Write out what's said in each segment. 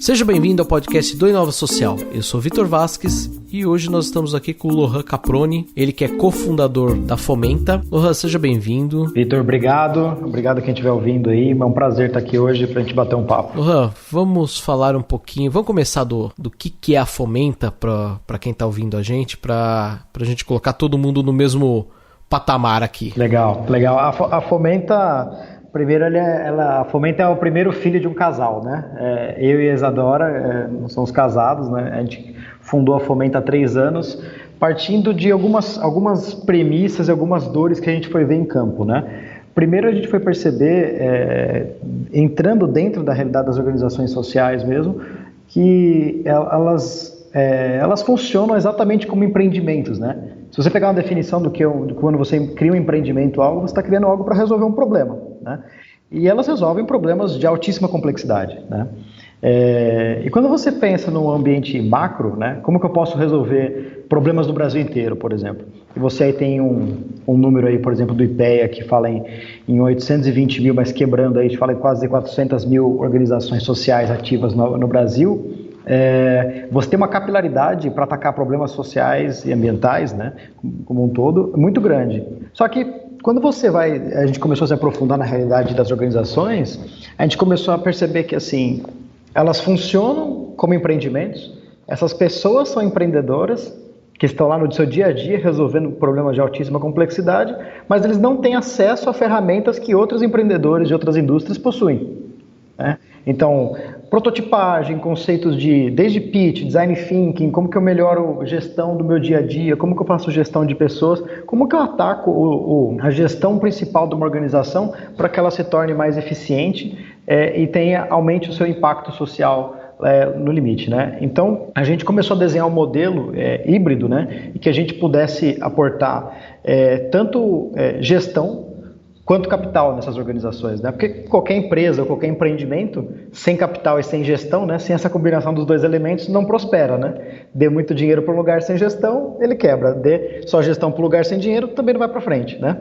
Seja bem-vindo ao podcast do Inova Social. Eu sou Vitor Vasques e hoje nós estamos aqui com o Lohan Caproni, ele que é cofundador da Fomenta. Lohan, seja bem-vindo. Vitor, obrigado quem estiver ouvindo aí, é um prazer estar aqui hoje para a gente bater um papo. Lohan, vamos falar um pouquinho, vamos começar do que é a Fomenta para quem está ouvindo a gente, para a gente colocar todo mundo no mesmo patamar aqui. Legal. A Fomenta... Primeiro, a Fomenta é o primeiro filho de um casal, né? Eu e a Isadora nós somos casados, né? A gente fundou a Fomenta há 3 anos, partindo de algumas premissas e algumas dores que a gente foi ver em campo, né? Primeiro, a gente foi perceber, entrando dentro da realidade das organizações sociais mesmo, que elas funcionam exatamente como empreendimentos, né? Se você pegar uma definição de quando você cria um empreendimento, você está criando algo para resolver um problema, né? E elas resolvem problemas de altíssima complexidade, né? E quando você pensa no ambiente macro, né? Como que eu posso resolver problemas do Brasil inteiro, por exemplo? E você aí tem um número aí, por exemplo, do IPEA, que fala em 820 mil, mas quebrando aí, a gente fala em quase 400 mil organizações sociais ativas no Brasil. Você tem uma capilaridade para atacar problemas sociais e ambientais, né, como um todo, muito grande. Só que quando a gente começou a se aprofundar na realidade das organizações, a gente começou a perceber que assim, elas funcionam como empreendimentos, essas pessoas são empreendedoras, que estão lá no seu dia a dia resolvendo problemas de altíssima complexidade, mas eles não têm acesso a ferramentas que outros empreendedores de outras indústrias possuem, né? Então, prototipagem, conceitos desde pitch, design thinking, como que eu melhoro a gestão do meu dia a dia, como que eu faço gestão de pessoas, como que eu ataco a gestão principal de uma organização para que ela se torne mais eficiente e aumente o seu impacto social no limite, né? Então, a gente começou a desenhar um modelo híbrido, né? E que a gente pudesse aportar tanto gestão quanto capital nessas organizações, né? Porque qualquer empresa, qualquer empreendimento, sem capital e sem gestão, né? Sem essa combinação dos dois elementos, não prospera, né? Dê muito dinheiro para um lugar sem gestão, ele quebra. Dê só gestão para um lugar sem dinheiro, também não vai para frente, né?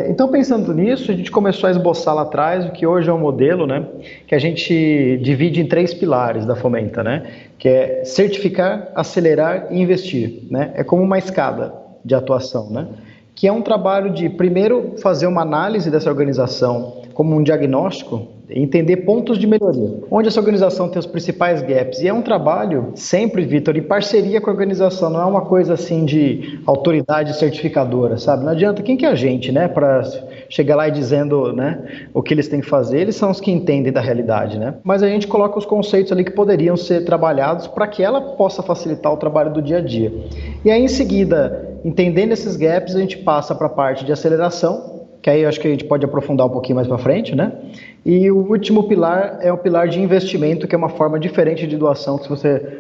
Então, pensando nisso, a gente começou a esboçar lá atrás o que hoje é um modelo, né? Que a gente divide em 3 pilares da Fomenta, né? Que é certificar, acelerar e investir, né? É como uma escada de atuação, né? Que é um trabalho de, primeiro, fazer uma análise dessa organização como um diagnóstico, entender pontos de melhoria, onde essa organização tem os principais gaps. E é um trabalho, sempre, Vitor, em parceria com a organização, não é uma coisa assim de autoridade certificadora, sabe? Não adianta, quem que é a gente, né, para chegar lá e dizendo, né, o que eles têm que fazer, eles são os que entendem da realidade, né? Mas a gente coloca os conceitos ali que poderiam ser trabalhados para que ela possa facilitar o trabalho do dia a dia. E aí, em seguida, entendendo esses gaps, a gente passa para a parte de aceleração, que aí eu acho que a gente pode aprofundar um pouquinho mais para frente, né? E o último pilar é o pilar de investimento, que é uma forma diferente de doação, que se você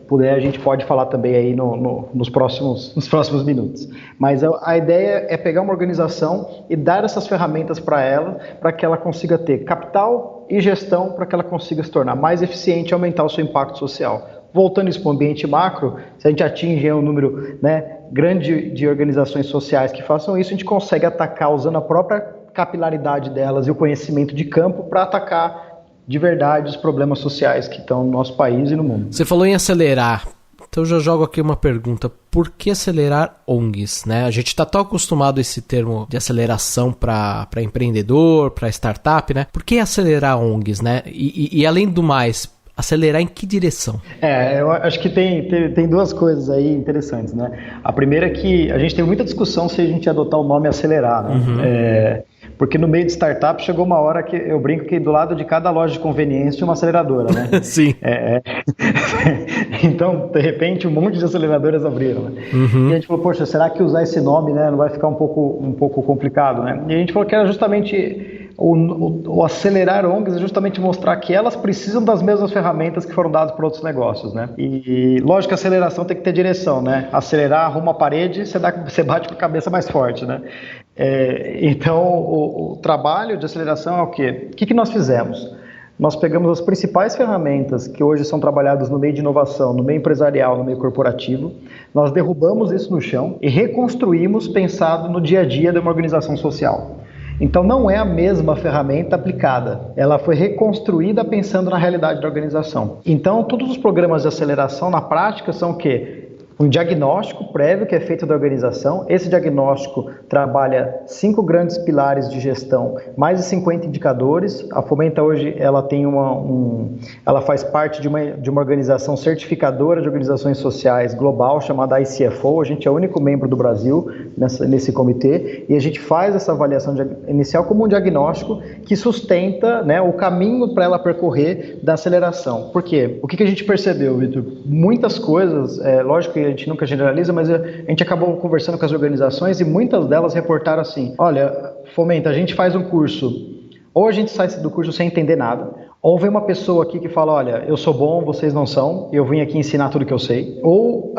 puder, a gente pode falar também aí nos próximos minutos. Mas a ideia é pegar uma organização e dar essas ferramentas para ela, para que ela consiga ter capital e gestão, para que ela consiga se tornar mais eficiente e aumentar o seu impacto social. Voltando isso para o ambiente macro, se a gente atinge um número, né, grande de organizações sociais que façam isso, a gente consegue atacar usando a própria capilaridade delas e o conhecimento de campo para atacar de verdade os problemas sociais que estão no nosso país e no mundo. Você falou em acelerar, então eu já jogo aqui uma pergunta. Por que acelerar ONGs, né? A gente está tão acostumado a esse termo de aceleração para empreendedor, para startup, né? Por que acelerar ONGs, né? E além do mais, acelerar em que direção? Eu acho que tem 2 coisas aí interessantes, né? A primeira é que a gente tem muita discussão se a gente adotar o nome acelerar, né? Uhum. Porque no meio de startup chegou uma hora que eu brinco que do lado de cada loja de conveniência tinha uma aceleradora, né? Sim. Então, de repente, um monte de aceleradoras abriram, né? Uhum. E a gente falou, poxa, será que usar esse nome, né, não vai ficar um pouco complicado, né? E a gente falou que era justamente o acelerar ONGs é justamente mostrar que elas precisam das mesmas ferramentas que foram dadas para outros negócios, né? E lógico que a aceleração tem que ter direção, né? Acelerar, arruma a parede, você bate com a cabeça mais forte, né? Então, o trabalho de aceleração é o quê? O que nós fizemos? Nós pegamos as principais ferramentas que hoje são trabalhadas no meio de inovação, no meio empresarial, no meio corporativo, nós derrubamos isso no chão e reconstruímos pensado no dia a dia de uma organização social. Então não é a mesma ferramenta aplicada, ela foi reconstruída pensando na realidade da organização. Então todos os programas de aceleração na prática são o quê? Um diagnóstico prévio que é feito da organização. Esse diagnóstico trabalha 5 grandes pilares de gestão, mais de 50 indicadores. A Fomenta hoje ela tem ela faz parte de uma organização certificadora de organizações sociais global chamada ICFO. A gente é o único membro do Brasil nesse comitê e a gente faz essa avaliação inicial como um diagnóstico que sustenta, né, o caminho para ela percorrer da aceleração. Por quê? O que a gente percebeu, Vitor? Muitas coisas, lógico que a gente nunca generaliza, mas a gente acabou conversando com as organizações e muitas delas reportaram assim: olha, Fomenta, a gente faz um curso, ou a gente sai do curso sem entender nada, ou vem uma pessoa aqui que fala, olha, eu sou bom, vocês não são, eu vim aqui ensinar tudo que eu sei, ou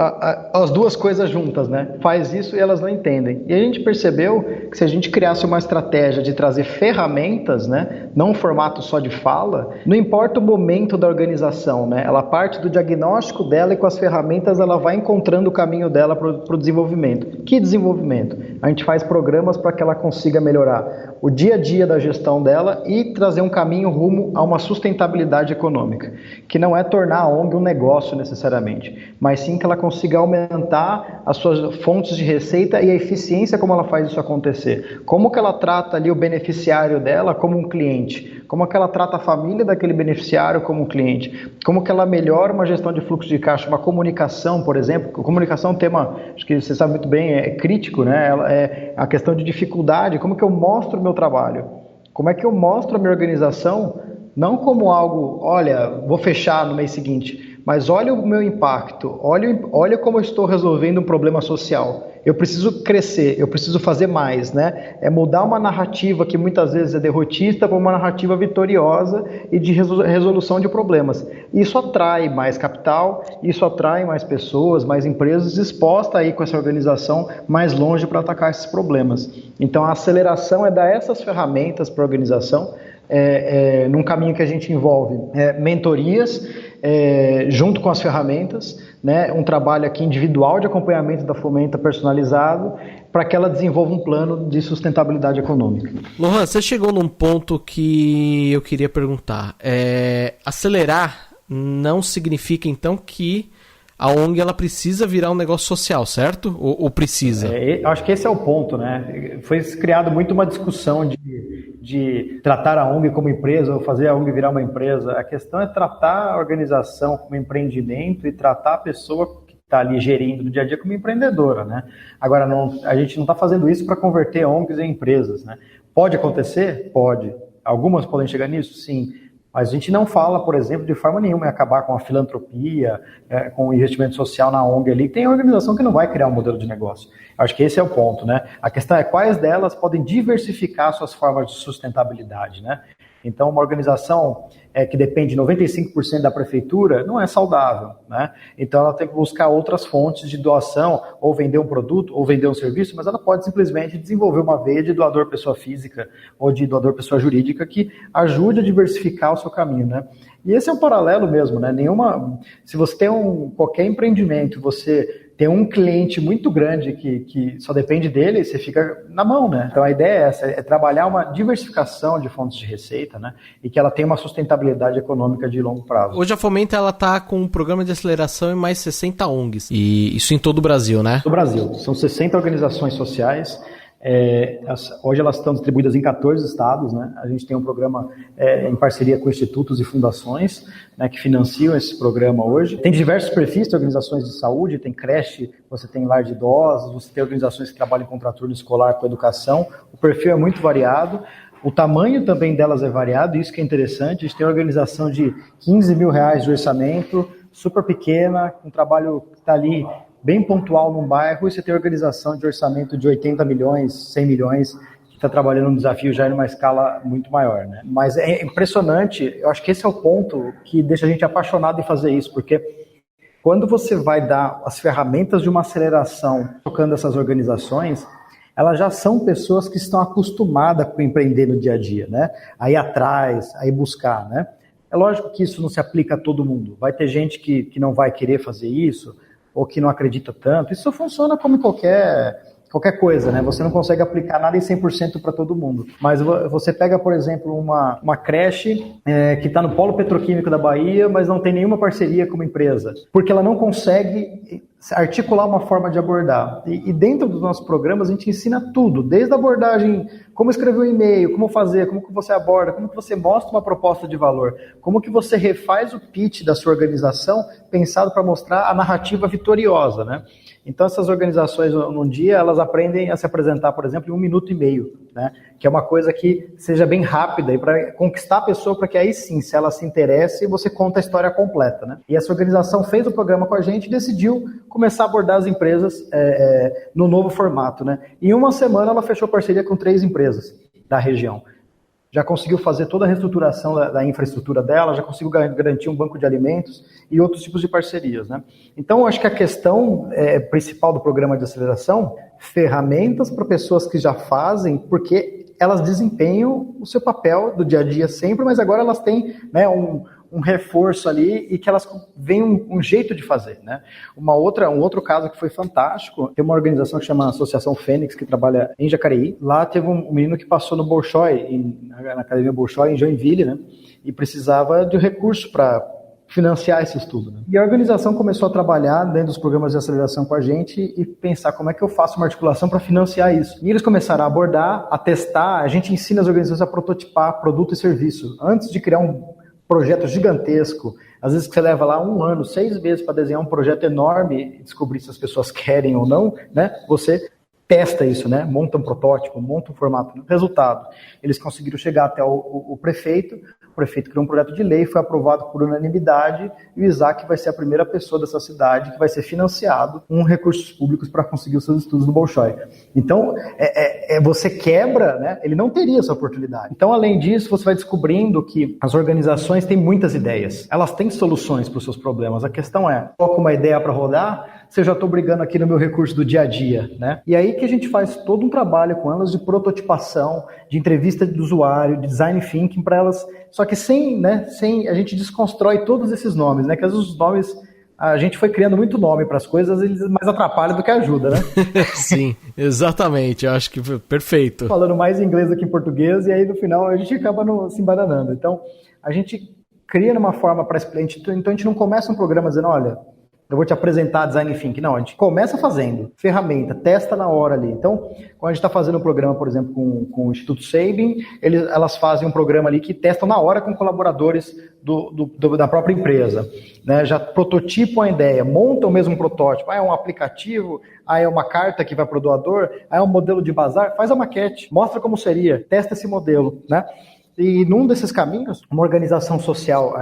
as duas coisas juntas, né? Faz isso e elas não entendem. E a gente percebeu que se a gente criasse uma estratégia de trazer ferramentas, né, não um formato só de fala, não importa o momento da organização, né, ela parte do diagnóstico dela e com as ferramentas ela vai encontrando o caminho dela para o desenvolvimento. Que desenvolvimento? A gente faz programas para que ela consiga melhorar o dia a dia da gestão dela e trazer um caminho rumo a uma sustentabilidade econômica, que não é tornar a ONG um negócio necessariamente, mas sim que ela consiga aumentar as suas fontes de receita e a eficiência como ela faz isso acontecer. Como que ela trata ali o beneficiário dela como um cliente, como que ela trata a família daquele beneficiário como um cliente, como que ela melhora uma gestão de fluxo de caixa, uma comunicação, por exemplo. Comunicação é um tema, acho que você sabe muito bem, é crítico, né? É a questão de dificuldade, como que eu mostro o meu trabalho, como é que eu mostro a minha organização, não como algo, olha, vou fechar no mês seguinte, mas olha o meu impacto, olha como eu estou resolvendo um problema social. Eu preciso crescer, eu preciso fazer mais, né? É mudar uma narrativa que muitas vezes é derrotista para uma narrativa vitoriosa e de resolução de problemas. Isso atrai mais capital, isso atrai mais pessoas, mais empresas dispostas a ir com essa organização mais longe para atacar esses problemas. Então a aceleração é dar essas ferramentas para a organização, num caminho que a gente envolve mentorias, junto com as ferramentas, né, um trabalho aqui individual de acompanhamento da Fomenta personalizado, para que ela desenvolva um plano de sustentabilidade econômica. Lohan, você chegou num ponto que eu queria perguntar. Acelerar não significa então que a ONG ela precisa virar um negócio social, certo? Ou precisa? Acho que esse é o ponto, né? Foi criado muito uma discussão de tratar a ONG como empresa ou fazer a ONG virar uma empresa. A questão é tratar a organização como empreendimento e tratar a pessoa que está ali gerindo no dia a dia como empreendedora, né? Agora, a gente não está fazendo isso para converter ONGs em empresas, né? Pode acontecer? Pode. Algumas podem chegar nisso? Sim. Mas a gente não fala, por exemplo, de forma nenhuma em acabar com a filantropia, com o investimento social na ONG ali. Tem organização que não vai criar um modelo de negócio. Acho que esse é o ponto, né? A questão é quais delas podem diversificar suas formas de sustentabilidade, né? Então, uma organização que depende 95% da prefeitura não é saudável, né? Então, ela tem que buscar outras fontes de doação, ou vender um produto, ou vender um serviço, mas ela pode simplesmente desenvolver uma veia de doador pessoa física ou de doador pessoa jurídica que ajude a diversificar o seu caminho, né? E esse é um paralelo mesmo, né? Se você tem qualquer empreendimento, você tem um cliente muito grande que só depende dele, você fica na mão, né? Então a ideia é essa, é trabalhar uma diversificação de fontes de receita, né? E que ela tenha uma sustentabilidade econômica de longo prazo. Hoje a Fomenta ela tá com um programa de aceleração em mais 60 ONGs. E isso em todo o Brasil, né? No Brasil. São 60 organizações sociais. Hoje elas estão distribuídas em 14 estados, né? A gente tem um programa em parceria com institutos e fundações, né, que financiam esse programa hoje. Tem diversos perfis de organizações de saúde, tem creche, você tem lar de idosos, você tem organizações que trabalham em contraturno escolar com educação. O perfil é muito variado. O tamanho também delas é variado, isso que é interessante. A gente tem uma organização de 15 mil reais de orçamento, super pequena, um trabalho que está ali bem pontual num bairro, e você tem organização de orçamento de 80 milhões, 100 milhões, que está trabalhando um desafio já em uma escala muito maior, né? Mas é impressionante, eu acho que esse é o ponto que deixa a gente apaixonado em fazer isso, porque quando você vai dar as ferramentas de uma aceleração tocando essas organizações, elas já são pessoas que estão acostumadas com empreender no dia a dia, né? Aí atrás, aí buscar, né? É lógico que isso não se aplica a todo mundo. Vai ter gente que não vai querer fazer isso, ou que não acredita tanto. Isso funciona como em qualquer qualquer coisa, né? Você não consegue aplicar nada em 100% para todo mundo. Mas você pega, por exemplo, uma creche que está no polo petroquímico da Bahia, mas não tem nenhuma parceria com uma empresa, porque ela não consegue articular uma forma de abordar. E dentro dos nossos programas a gente ensina tudo, desde a abordagem, como escrever um e-mail, como fazer, como que você aborda, como que você mostra uma proposta de valor, como que você refaz o pitch da sua organização pensado para mostrar a narrativa vitoriosa, né? Então essas organizações, num dia, elas aprendem a se apresentar, por exemplo, em 1 minuto e meio, né? Que é uma coisa que seja bem rápida e para conquistar a pessoa, para que aí sim, se ela se interesse, você conta a história completa, né? E essa organização fez o programa com a gente e decidiu começar a abordar as empresas no novo formato, né? Em 1 semana ela fechou parceria com 3 empresas da região. Já conseguiu fazer toda a reestruturação da infraestrutura dela, já conseguiu garantir um banco de alimentos e outros tipos de parcerias, né? Então, eu acho que a questão principal do programa de aceleração, ferramentas para pessoas que já fazem, porque elas desempenham o seu papel do dia a dia sempre, mas agora elas têm, né, um reforço ali e que elas veem um jeito de fazer, né? Um outro caso que foi fantástico, tem uma organização que chama Associação Fênix, que trabalha em Jacareí. Lá teve um menino que passou no Bolshoi, na Academia Bolshoi, em Joinville, né? E precisava de recurso para financiar esse estudo, né? E a organização começou a trabalhar dentro dos programas de aceleração com a gente e pensar como é que eu faço uma articulação para financiar isso. E eles começaram a abordar, a testar, a gente ensina as organizações a prototipar produto e serviço. Antes de criar um projeto gigantesco, às vezes que você leva lá 1 ano, 6 meses para desenhar um projeto enorme e descobrir se as pessoas querem ou não, né? Você testa isso, né? Monta um protótipo, monta um formato. Resultado, eles conseguiram chegar até o prefeito. O prefeito criou um projeto de lei, foi aprovado por unanimidade, e o Isaac vai ser a primeira pessoa dessa cidade que vai ser financiado com recursos públicos para conseguir os seus estudos no Bolshoi. Então, você quebra, né? Ele não teria essa oportunidade. Então, além disso, você vai descobrindo que as organizações têm muitas ideias. Elas têm soluções para os seus problemas. A questão é, coloca uma ideia para rodar, se eu já estou brigando aqui no meu recurso do dia a dia, né? E aí que a gente faz todo um trabalho com elas de prototipação, de entrevista do usuário, de design thinking para elas, só que sem a gente desconstrói todos esses nomes, né? Que às vezes os nomes, a gente foi criando muito nome para as coisas, eles mais atrapalham do que ajudam, né? Sim, exatamente, eu acho que foi perfeito. Falando mais inglês do que em português, e aí no final a gente acaba se embananando. Então, a gente cria uma forma para explicar, então a gente não começa um programa dizendo, olha, eu vou te apresentar design thinking. Não, a gente começa fazendo ferramenta, testa na hora ali. Então, quando a gente está fazendo um programa, por exemplo, com o Instituto Sabin, elas fazem um programa ali que testam na hora com colaboradores da própria empresa, né? Já prototipam a ideia, montam o mesmo protótipo. É um aplicativo, é uma carta que vai para o doador, é um modelo de bazar, faz a maquete, mostra como seria, testa esse modelo, né? E num desses caminhos, uma organização social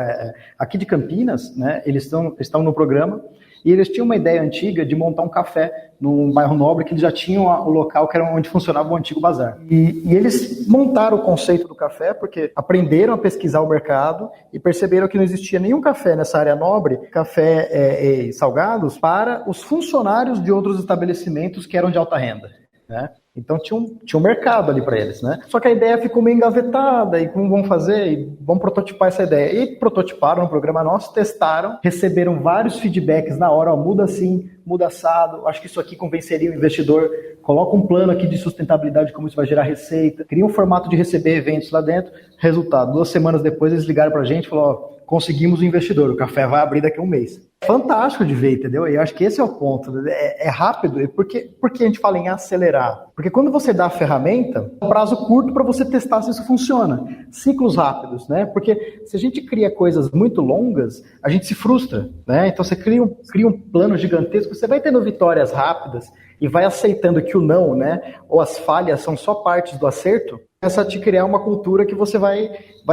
aqui de Campinas, né, eles estão no programa, e eles tinham uma ideia antiga de montar um café num bairro nobre, que eles já tinham o local que era onde funcionava o antigo bazar. E eles montaram o conceito do café, porque aprenderam a pesquisar o mercado e perceberam que não existia nenhum café nessa área nobre, café e salgados, para os funcionários de outros estabelecimentos que eram de alta renda, né? Então tinha um mercado ali para eles, né? Só que a ideia ficou meio engavetada, e como vão fazer? E vão prototipar essa ideia. E prototiparam no programa nosso, testaram, receberam vários feedbacks na hora, ó, muda assim, muda assado, acho que isso aqui convenceria o investidor, coloca um plano aqui de sustentabilidade, como isso vai gerar receita, cria um formato de receber eventos lá dentro. Resultado, 2 semanas depois eles ligaram pra gente e falaram, ó, conseguimos o investidor, o café vai abrir daqui a 1 mês. Fantástico de ver, entendeu? E eu acho que esse é o ponto. É rápido. Por que a gente fala em acelerar? Porque quando você dá a ferramenta, é um prazo curto para você testar se isso funciona. Ciclos rápidos, né? Porque se a gente cria coisas muito longas, a gente se frustra, né? Então você cria um plano gigantesco, você vai tendo vitórias rápidas e vai aceitando que o não, né? Ou as falhas são só partes do acerto. Começa a te criar uma cultura que você vai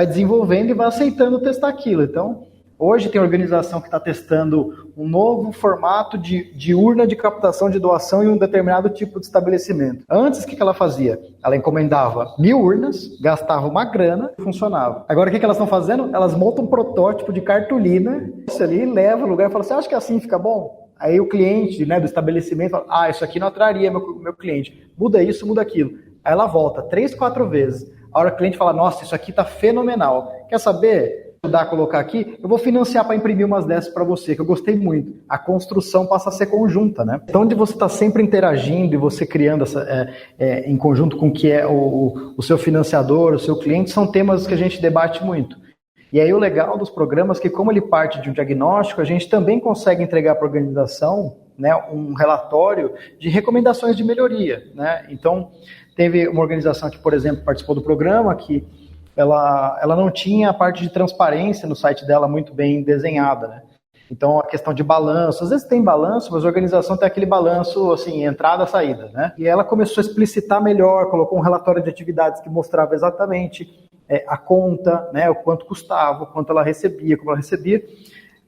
desenvolvendo e vai aceitando testar aquilo. Então, hoje tem organização que está testando um novo formato de urna de captação de doação em um determinado tipo de estabelecimento. Antes, o que ela fazia? Ela encomendava 1000 urnas, gastava uma grana e funcionava. Agora, o que elas estão fazendo? Elas montam um protótipo de cartolina, isso ali, leva no lugar e fala, você acha que assim fica bom? Aí o cliente, né, do estabelecimento fala, isso aqui não atraria meu cliente. Muda isso, muda aquilo. Aí ela volta 3, 4 vezes. A hora que o cliente fala, nossa, isso aqui está fenomenal. Quer saber? ajudar a colocar aqui, eu vou financiar para imprimir umas dessas para você, que eu gostei muito. A construção passa a ser conjunta, né? Então, onde você está sempre interagindo e você criando em conjunto com o que é o seu financiador, o seu cliente, são temas que a gente debate muito. E aí o legal dos programas é que, como ele parte de um diagnóstico, a gente também consegue entregar para a organização, né, um relatório de recomendações de melhoria, né? Então, teve uma organização que, por exemplo, participou do programa, que ela não tinha a parte de transparência no site dela muito bem desenhada, né? Então, a questão de balanço, às vezes tem balanço, mas a organização tem aquele balanço, assim, entrada, saída, né? E ela começou a explicitar melhor, colocou um relatório de atividades que mostrava exatamente a conta, né, o quanto custava, o quanto ela recebia, como ela recebia.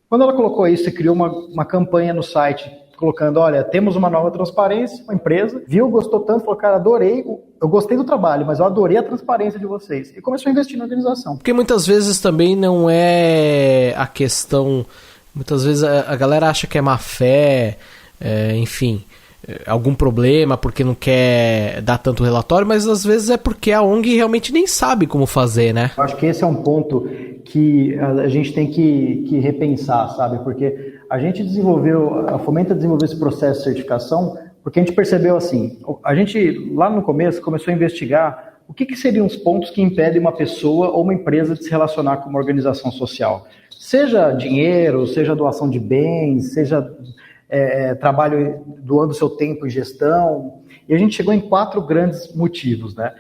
Quando ela colocou isso e criou uma campanha no site, colocando, olha, temos uma nova transparência, uma empresa, viu, gostou tanto, falou, cara, adorei, eu gostei do trabalho, mas eu adorei a transparência de vocês. E começou a investir na organização. Porque muitas vezes também não é a questão... Muitas vezes a galera acha que é má fé, enfim, algum problema porque não quer dar tanto relatório, mas às vezes é porque a ONG realmente nem sabe como fazer, né? Eu acho que esse é um ponto que a gente tem que repensar, sabe? Porque a gente a Fomenta desenvolveu esse processo de certificação porque a gente percebeu assim, a gente lá no começo começou a investigar o que seriam os pontos que impedem uma pessoa ou uma empresa de se relacionar com uma organização social. Seja dinheiro, seja doação de bens, seja trabalho doando seu tempo em gestão. E a gente chegou em 4 grandes motivos, né?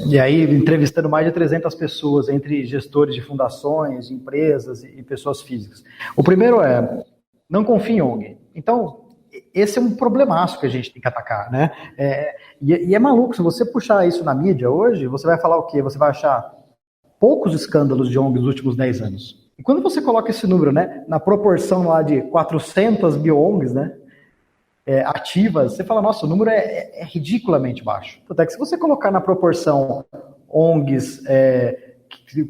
E aí, entrevistando mais de 300 pessoas, entre gestores de fundações, de empresas e pessoas físicas. O primeiro não confie em ONG. Então, esse é um problemaço que a gente tem que atacar, né? E é maluco, se você puxar isso na mídia hoje, você vai falar o quê? Você vai achar poucos escândalos de ONG nos últimos 10 anos. E quando você coloca esse número, né, na proporção lá de 400 mil ONGs, né, ativas, você fala, nossa, o número é ridiculamente baixo. Até que se você colocar na proporção ONGs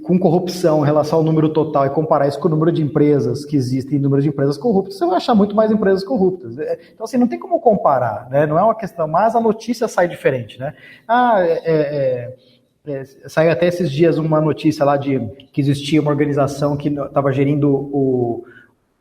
com corrupção em relação ao número total e comparar isso com o número de empresas que existem e o número de empresas corruptas, você vai achar muito mais empresas corruptas. Então, assim, não tem como comparar, né? Não é uma questão, mas a notícia sai diferente, né? Saiu até esses dias uma notícia lá de que existia uma organização que estava gerindo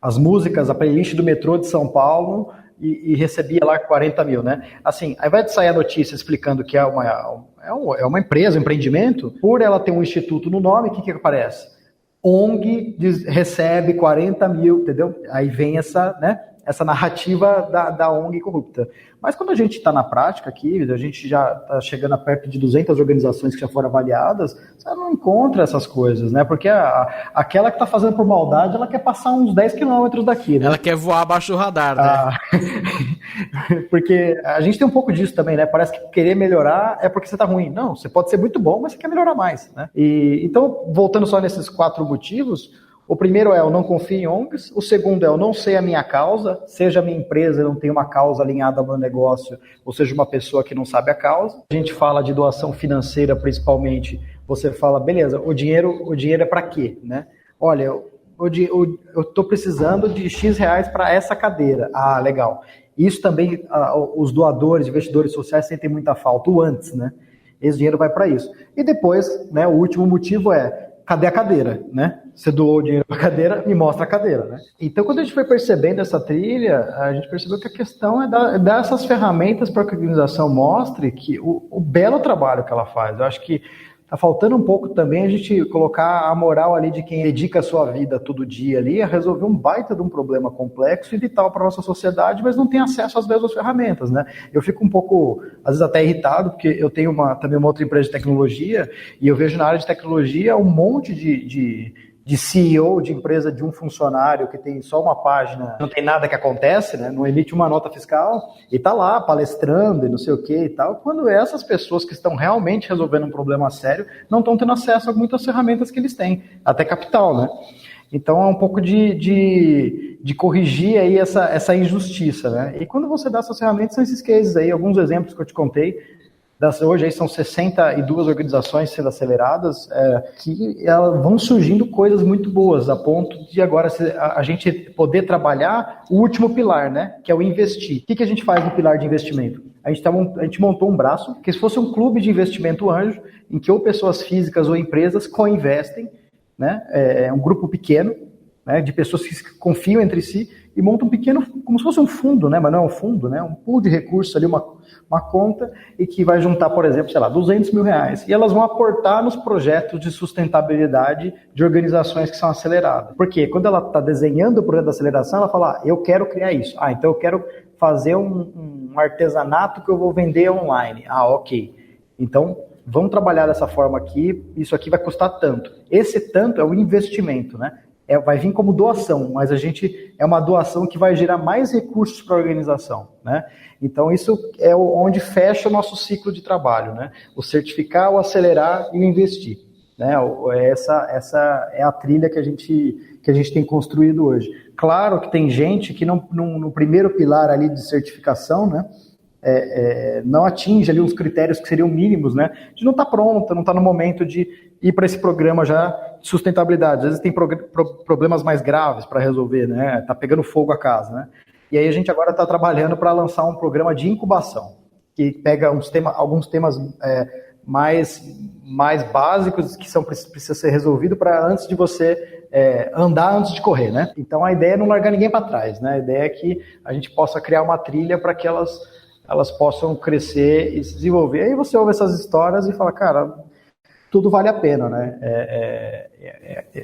as músicas, a playlist do metrô de São Paulo e recebia lá 40 mil, né? Assim, aí vai sair a notícia explicando que é uma empresa, um empreendimento, por ela ter um instituto no nome, o que aparece? ONG recebe 40 mil, entendeu? Aí vem essa narrativa da ONG corrupta. Mas quando a gente está na prática aqui, a gente já está chegando a perto de 200 organizações que já foram avaliadas, você não encontra essas coisas, né? Porque aquela que está fazendo por maldade, ela quer passar uns 10 quilômetros daqui, né? Ela quer voar abaixo do radar, né? Porque a gente tem um pouco disso também, né? Parece que querer melhorar é porque você está ruim. Não, você pode ser muito bom, mas você quer melhorar mais, né? Então, voltando só nesses 4 motivos, o primeiro é eu não confio em ONGs, o segundo é eu não sei a minha causa, seja a minha empresa não tem uma causa alinhada ao meu negócio, ou seja, uma pessoa que não sabe a causa. A gente fala de doação financeira principalmente, você fala, beleza, o dinheiro é para quê, né? Olha, eu estou precisando de X reais para essa cadeira. Ah, legal. Isso também, os doadores, investidores sociais sentem muita falta, o antes, né? Esse dinheiro vai para isso. E depois, né, o último motivo cadê a cadeira, né? Você doou o dinheiro para a cadeira, me mostra a cadeira, né? Então, quando a gente foi percebendo essa trilha, a gente percebeu que a questão é dar essas ferramentas para que a organização mostre que o belo trabalho que ela faz. Eu acho que tá faltando um pouco também a gente colocar a moral ali de quem dedica a sua vida todo dia ali a resolver um baita de um problema complexo e vital para a nossa sociedade, mas não tem acesso às mesmas ferramentas, né? Eu fico um pouco, às vezes até irritado, porque eu tenho também uma outra empresa de tecnologia e eu vejo na área de tecnologia um monte de CEO de empresa de um funcionário que tem só uma página, não tem nada que acontece, né? Não emite uma nota fiscal e tá lá palestrando e não sei o que e tal, quando essas pessoas que estão realmente resolvendo um problema sério não estão tendo acesso a muitas ferramentas que eles têm, até capital, né? Então é um pouco de corrigir aí essa injustiça, né? E quando você dá essas ferramentas, são esses cases aí, alguns exemplos que eu te contei. Hoje aí são 62 organizações sendo aceleradas, que vão surgindo coisas muito boas, a ponto de agora a gente poder trabalhar o último pilar, né, que é o investir. O que a gente faz no pilar de investimento? A gente montou um braço que se fosse um clube de investimento anjo, em que ou pessoas físicas ou empresas co-investem né? É um grupo pequeno, né, de pessoas que confiam entre si e montam um pequeno, como se fosse um fundo, né, mas não é um fundo, né, um pool de recursos ali, uma conta, e que vai juntar, por exemplo, sei lá, R$200 mil, e elas vão aportar nos projetos de sustentabilidade de organizações que são aceleradas. Porque quando ela está desenhando o projeto de aceleração, ela fala, eu quero criar isso. Então eu quero fazer um artesanato que eu vou vender online. Ok. Então, vamos trabalhar dessa forma aqui, isso aqui vai custar tanto. Esse tanto é o investimento, né? Vai vir como doação, mas é uma doação que vai gerar mais recursos para a organização, né? Então isso é onde fecha o nosso ciclo de trabalho, né? O certificar, o acelerar e o investir, né? Essa é a trilha que a gente tem construído hoje. Claro que tem gente que no primeiro pilar ali de certificação, né? Não atinge ali os critérios que seriam mínimos, né? A gente não está pronta, não está no momento de ir para esse programa já de sustentabilidade. Às vezes tem problemas mais graves para resolver, né? Tá pegando fogo a casa, né? E aí a gente agora está trabalhando para lançar um programa de incubação, que pega alguns temas mais básicos que precisa ser resolvido para antes de você andar antes de correr, né? Então a ideia é não largar ninguém para trás, né? A ideia é que a gente possa criar uma trilha para que elas possam crescer e se desenvolver. Aí você ouve essas histórias e fala, cara, tudo vale a pena, né?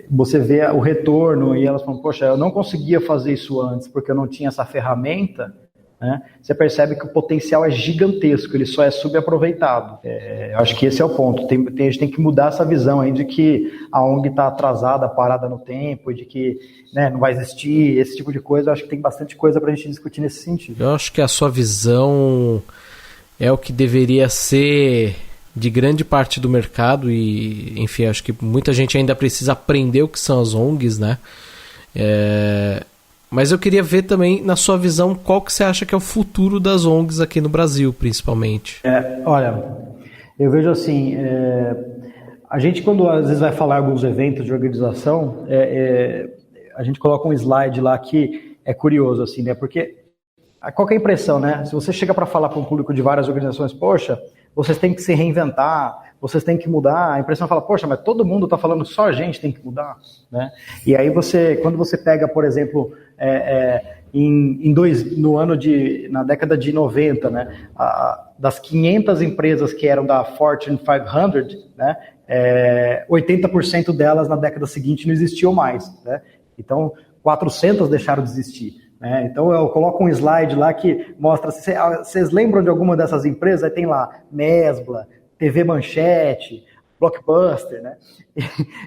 Você vê o retorno e elas falam, poxa, eu não conseguia fazer isso antes porque eu não tinha essa ferramenta, né? Você percebe que o potencial é gigantesco, ele só é subaproveitado. Eu acho que esse é o ponto. A gente tem que mudar essa visão aí de que a ONG está atrasada, parada no tempo, de que, né, não vai existir, esse tipo de coisa. Eu acho que tem bastante coisa para a gente discutir nesse sentido. Eu acho que a sua visão é o que deveria ser de grande parte do mercado e, enfim, acho que muita gente ainda precisa aprender o que são as ONGs, né? Mas eu queria ver também, na sua visão, qual que você acha que é o futuro das ONGs aqui no Brasil, principalmente. Olha, eu vejo assim, a gente quando às vezes vai falar alguns eventos de organização, a gente coloca um slide lá que é curioso, assim, né? Porque qual que é a impressão, né? Se você chega para falar para um público de várias organizações, poxa, vocês têm que se reinventar, vocês têm que mudar, a impressão fala, poxa, mas todo mundo está falando só a gente tem que mudar, né? E aí quando você pega, por exemplo, na década de 90, né, das 500 empresas que eram da Fortune 500, né, 80% delas na década seguinte não existiam mais, né? Então 400 deixaram de existir. Então eu coloco um slide lá que mostra, vocês lembram de alguma dessas empresas? Aí tem lá Mesbla, TV Manchete, Blockbuster, né?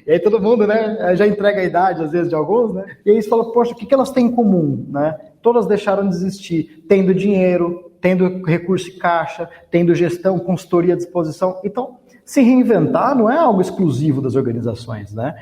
E aí todo mundo, né, já entrega a idade às vezes de alguns, né? E aí você fala, poxa, o que elas têm em comum, né? Todas deixaram de existir, tendo dinheiro, tendo recurso em caixa, tendo gestão, consultoria à disposição. Então, se reinventar não é algo exclusivo das organizações, né?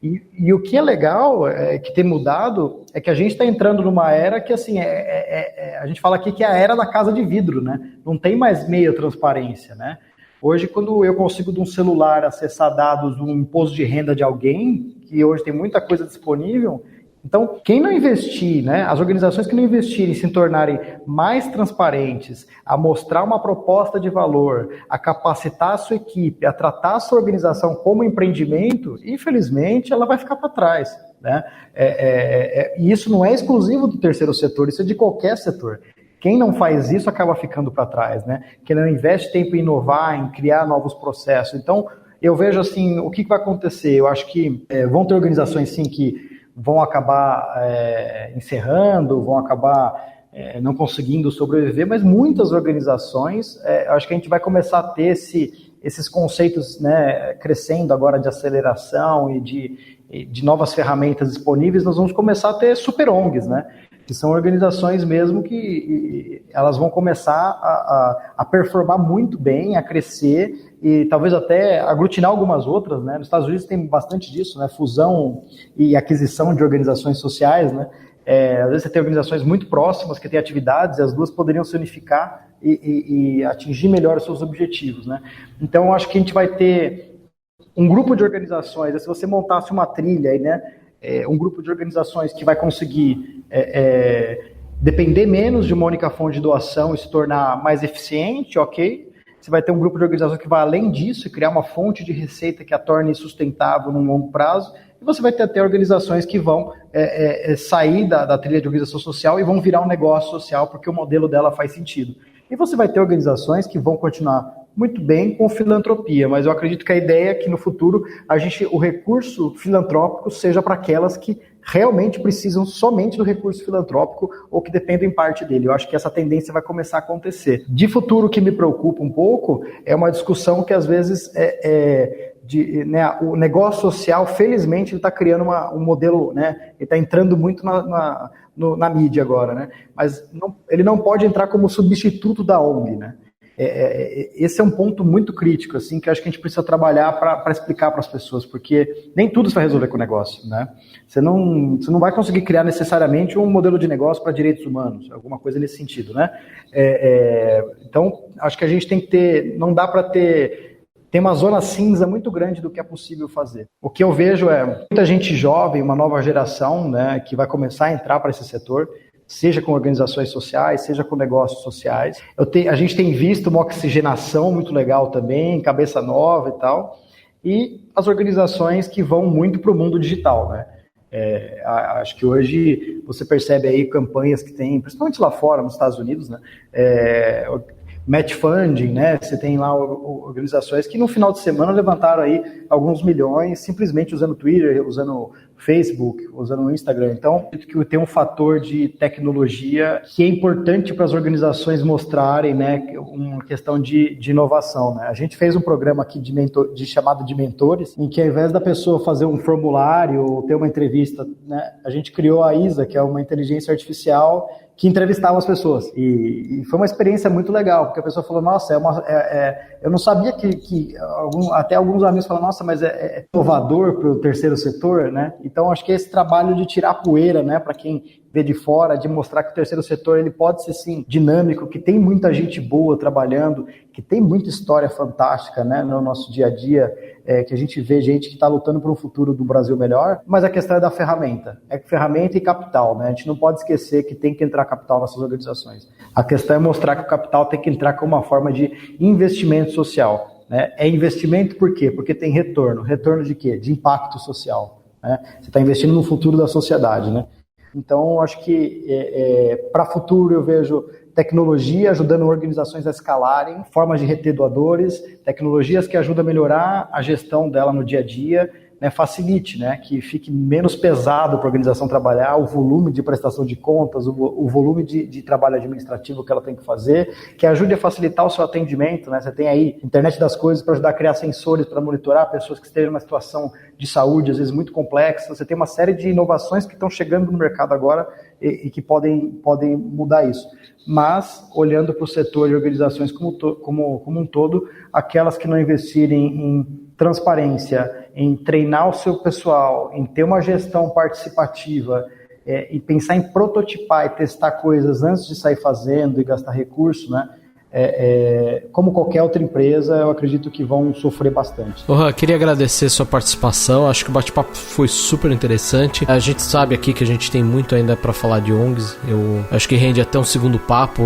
E o que é legal, que tem mudado, é que a gente está entrando numa era que, assim, a gente fala aqui que é a era da casa de vidro, né? Não tem mais meia transparência, né? Hoje, quando eu consigo de um celular acessar dados do imposto de renda de alguém, que hoje tem muita coisa disponível, então, quem não investir, né, as organizações que não investirem, se tornarem mais transparentes, a mostrar uma proposta de valor, a capacitar a sua equipe, a tratar a sua organização como empreendimento, infelizmente, ela vai ficar para trás, né? E isso não é exclusivo do terceiro setor, isso é de qualquer setor. Quem não faz isso acaba ficando para trás, né? Quem não investe tempo em inovar, em criar novos processos. Então, eu vejo assim, o que vai acontecer? Eu acho que vão ter organizações, sim, que vão acabar encerrando, vão acabar não conseguindo sobreviver, mas muitas organizações, acho que a gente vai começar a ter esses conceitos, né, crescendo agora de aceleração e de novas ferramentas disponíveis. Nós vamos começar a ter super ONGs, né, que são organizações mesmo que elas vão começar a performar muito bem, a crescer e talvez até aglutinar algumas outras, né? Nos Estados Unidos tem bastante disso, né? Fusão e aquisição de organizações sociais, né? Às vezes você tem organizações muito próximas que têm atividades e as duas poderiam se unificar e atingir melhor os seus objetivos, né? Então, eu acho que a gente vai ter um grupo de organizações, se você montasse uma trilha aí, né? Um grupo de organizações que vai conseguir depender menos de uma única fonte de doação e se tornar mais eficiente, ok? Você vai ter um grupo de organizações que vai além disso e criar uma fonte de receita que a torne sustentável num longo prazo. e você vai ter até organizações que vão sair da trilha de organização social e vão virar um negócio social porque o modelo dela faz sentido. E você vai ter organizações que vão continuar muito bem com filantropia, mas eu acredito que a ideia é que no futuro o recurso filantrópico seja para aquelas que realmente precisam somente do recurso filantrópico ou que dependem em parte dele. Eu acho que essa tendência vai começar a acontecer. De futuro, o que me preocupa um pouco é uma discussão que às vezes o negócio social, felizmente, ele está criando um modelo, né? Ele está entrando muito na mídia agora, né? Mas ele não pode entrar como substituto da ONG, né? Esse é um ponto muito crítico, assim, que eu acho que a gente precisa trabalhar para explicar para as pessoas, porque nem tudo você vai resolver com o negócio, né? Você não vai conseguir criar necessariamente um modelo de negócio para direitos humanos, alguma coisa nesse sentido, né? Então, acho que a gente tem que ter, não dá para ter uma zona cinza muito grande do que é possível fazer. O que eu vejo é muita gente jovem, uma nova geração, né, que vai começar a entrar para esse setor, seja com organizações sociais, seja com negócios sociais. A gente tem visto uma oxigenação muito legal também, cabeça nova e tal, e as organizações que vão muito para o mundo digital, né? Acho que hoje você percebe aí campanhas que tem, principalmente lá fora, nos Estados Unidos, né? Match funding, né? Você tem lá organizações que no final de semana levantaram aí alguns milhões simplesmente usando Twitter, usando Facebook, usando o Instagram. Então, que tem um fator de tecnologia que é importante para as organizações mostrarem, né, uma questão de inovação, né? A gente fez um programa aqui chamado de mentores, em que ao invés da pessoa fazer um formulário ou ter uma entrevista, né, a gente criou a Isa, que é uma inteligência artificial que entrevistava as pessoas. E foi uma experiência muito legal, porque a pessoa falou, nossa, eu não sabia até alguns amigos falaram, nossa, mas é inovador para o terceiro setor, né? Então, acho que esse trabalho de tirar poeira, né, para quem vê de fora, de mostrar que o terceiro setor ele pode ser, sim, dinâmico, que tem muita gente boa trabalhando, que tem muita história fantástica, né, no nosso dia a dia, que a gente vê gente que está lutando por um futuro do Brasil melhor, mas a questão é da ferramenta. É ferramenta e capital, né? A gente não pode esquecer que tem que entrar capital nessas organizações. A questão é mostrar que o capital tem que entrar como uma forma de investimento social, né? É investimento por quê? Porque tem retorno. Retorno de quê? De impacto social, né? Você está investindo no futuro da sociedade, né? Então, acho que para o futuro eu vejo tecnologia ajudando organizações a escalarem, formas de reter doadores, tecnologias que ajudam a melhorar a gestão dela no dia a dia, né, facilite, né, que fique menos pesado para a organização trabalhar, o volume de prestação de contas, o volume de trabalho administrativo que ela tem que fazer, que ajude a facilitar o seu atendimento, né? Você tem aí internet das coisas para ajudar a criar sensores para monitorar pessoas que estejam numa situação de saúde, às vezes muito complexa. Você tem uma série de inovações que estão chegando no mercado agora e que podem mudar isso. Mas, olhando para o setor de organizações como um todo, aquelas que não investirem em transparência, em treinar o seu pessoal, em ter uma gestão participativa, e pensar em prototipar e testar coisas antes de sair fazendo e gastar recurso, né? Como qualquer outra empresa, eu acredito que vão sofrer bastante. Queria agradecer sua participação, acho que o bate-papo foi super interessante. A gente sabe aqui que a gente tem muito ainda para falar de ONGs, eu acho que rende até um segundo papo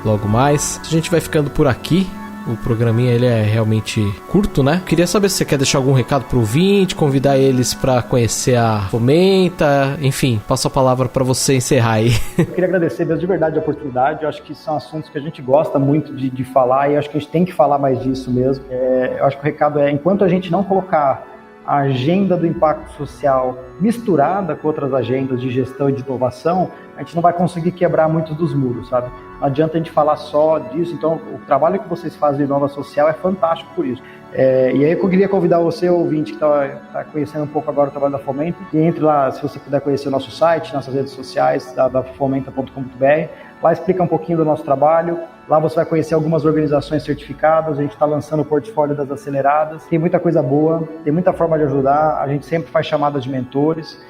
logo mais. A gente vai ficando por aqui. O programinha ele é realmente curto, né? Queria saber se você quer deixar algum recado pro ouvinte, convidar eles para conhecer a Fomenta, enfim, passo a palavra para você encerrar aí. Eu queria agradecer mesmo de verdade a oportunidade. Eu acho que são assuntos que a gente gosta muito de falar e acho que a gente tem que falar mais disso mesmo. Eu acho que o recado é, enquanto a gente não colocar a agenda do impacto social misturada com outras agendas de gestão e de inovação, a gente não vai conseguir quebrar muitos dos muros, sabe? Não adianta a gente falar só disso. Então, o trabalho que vocês fazem de Inova Social é fantástico por isso. E aí eu queria convidar você, ouvinte, que está conhecendo um pouco agora o trabalho da Fomenta, que entre lá, se você puder conhecer o nosso site, nossas redes sociais, da fomenta.com.br. Lá explica um pouquinho do nosso trabalho. Lá você vai conhecer algumas organizações certificadas. A gente está lançando o portfólio das aceleradas. Tem muita coisa boa, tem muita forma de ajudar. A gente sempre faz chamadas de mentores.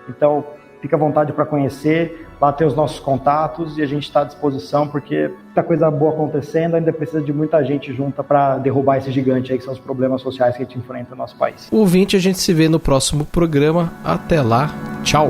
Então, fica à vontade para conhecer. Lá tem os nossos contatos e a gente está à disposição, porque muita coisa boa acontecendo, ainda precisa de muita gente junta para derrubar esse gigante aí, que são os problemas sociais que a gente enfrenta no nosso país. Ouvinte, a gente se vê no próximo programa. Até lá. Tchau.